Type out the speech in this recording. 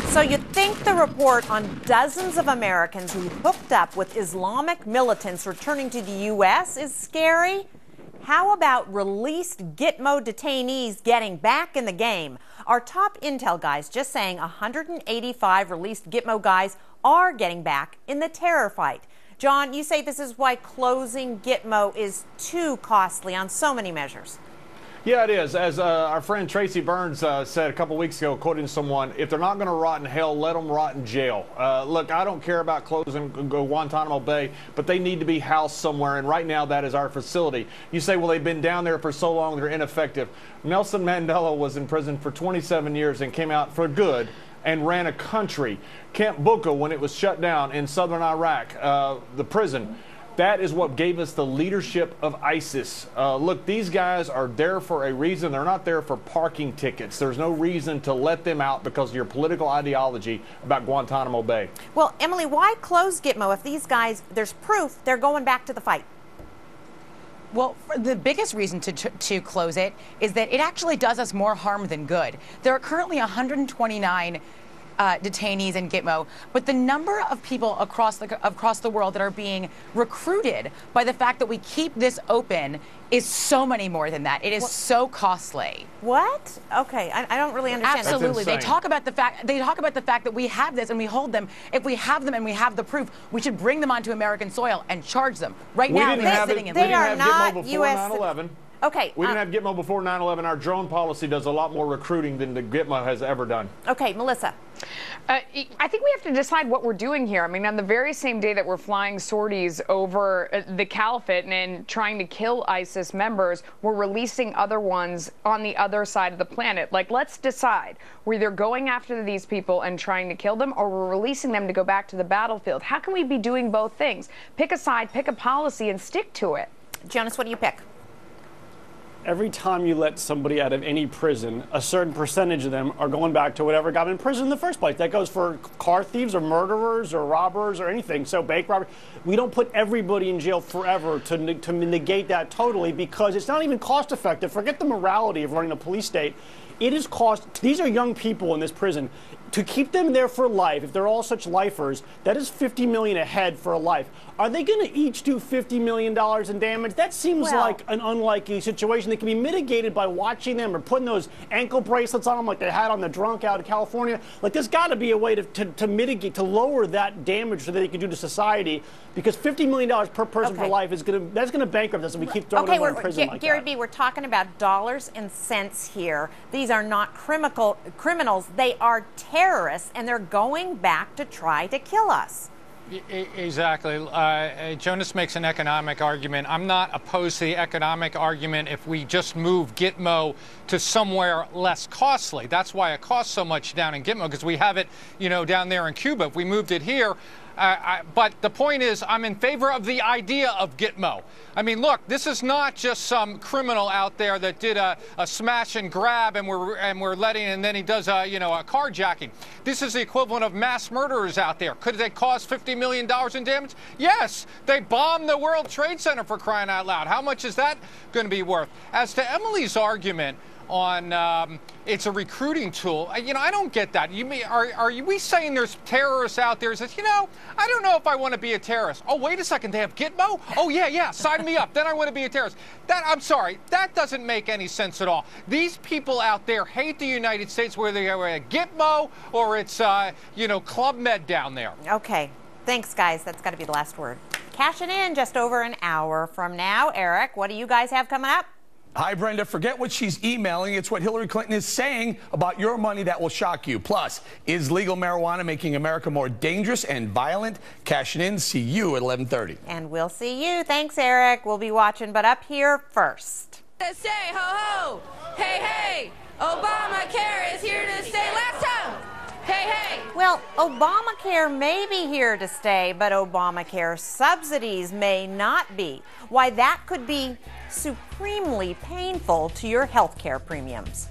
So you think the report on dozens of Americans who hooked up with Islamic militants returning to the U.S. is scary? How about released GITMO detainees getting back in the game? Our top intel guys just saying 185 released GITMO guys are getting back in the terror fight. John, you say this is why closing GITMO is too costly on so many measures. Yeah, it is. As our friend Tracy Burns said a couple weeks ago, quoting someone, if they're not going to rot in hell, let them rot in jail. Look, I don't care about closing Guantanamo Bay, but they need to be housed somewhere, and right now that is our facility. You say, well, they've been down there for so long, they're ineffective. Nelson Mandela was in prison for 27 years and came out for good and ran a country. Camp Bucca, when it was shut down in southern Iraq, the prison, that is what gave us the leadership of ISIS. Look, these guys are there for a reason. They're not there for parking tickets. There's no reason to let them out because of your political ideology about Guantanamo Bay. Well, Emily, why close GITMO if these guys, there's proof they're going back to the fight? Well, the biggest reason to close it is that it actually does us more harm than good. There are currently 129 detainees in GITMO, but the number of people across the world that are being recruited by the fact that we keep this open is so many more than that. It is so costly. What? Okay, I don't really understand. Absolutely, they talk about the fact that we have this and we hold them. If we have them and we have the proof, we should bring them onto American soil and charge them. Right now, they're sitting in. They are not U.S. 9/11. Okay. We didn't have GITMO before 9/11. Our drone policy does a lot more recruiting than the GITMO has ever done. Okay, Melissa. I think we have to decide what we're doing here. I mean, on the very same day that we're flying sorties over the caliphate and trying to kill ISIS members, we're releasing other ones on the other side of the planet. Like, let's decide. We're either going after these people and trying to kill them, or we're releasing them to go back to the battlefield. How can we be doing both things? Pick a side, pick a policy, and stick to it. Jonas, what do you pick? Every time you let somebody out of any prison, a certain percentage of them are going back to whatever got them in prison in the first place. That goes for car thieves or murderers or robbers or anything. So bank robbers, we don't put everybody in jail forever to negate that totally, because it's not even cost effective. Forget the morality of running a police state. It is cost. These are young people in this prison. To keep them there for life, if they're all such lifers, that is $50 million a head for a life. Are they going to each do $50 million in damage? That seems like an unlikely situation that can be mitigated by watching them or putting those ankle bracelets on them like they had on the drunk out in California. Like, there's got to be a way to mitigate, to lower that damage so that they can do to society, because $50 million per person per life is going to bankrupt us if we keep throwing them in prison like Gary that. B., we're talking about dollars and cents here. These are not criminals. They are terrorists, and they're going back to try to kill us. Exactly. Jonas makes an economic argument. I'm not opposed to the economic argument if we just move GITMO to somewhere less costly. That's why it costs so much down in GITMO, because we have it, down there in Cuba. If we moved it here, but the point is, I'm in favor of the idea of GITMO. I mean, look, this is not just some criminal out there that did a smash and grab and we're letting, and then he does a carjacking. This is the equivalent of mass murderers out there. Could they cause $50 million in damage? Yes. They bombed the World Trade Center, for crying out loud. How much is that going to be worth? As to Emily's argument on it's a recruiting tool, I don't get that. Are we saying there's terrorists out there who says, I don't know if I want to be a terrorist. Oh, wait a second, they have GITMO? Oh, yeah, sign me up. Then I want to be a terrorist. I'm sorry, that doesn't make any sense at all. These people out there hate the United States, whether they're a GITMO or it's, Club Med down there. Okay, thanks, guys. That's got to be the last word. Cashing in just over an hour from now. Eric, what do you guys have coming up? Hi, Brenda. Forget what she's emailing. It's what Hillary Clinton is saying about your money that will shock you. Plus, is legal marijuana making America more dangerous and violent? Cashing in. See you at 11:30. And we'll see you. Thanks, Eric. We'll be watching, but up here first. Say ho ho, hey hey, Obamacare is here to stay. Last time, hey hey. Well, Obamacare may be here to stay, but Obamacare subsidies may not be. Why that could be supremely painful to your health care premiums.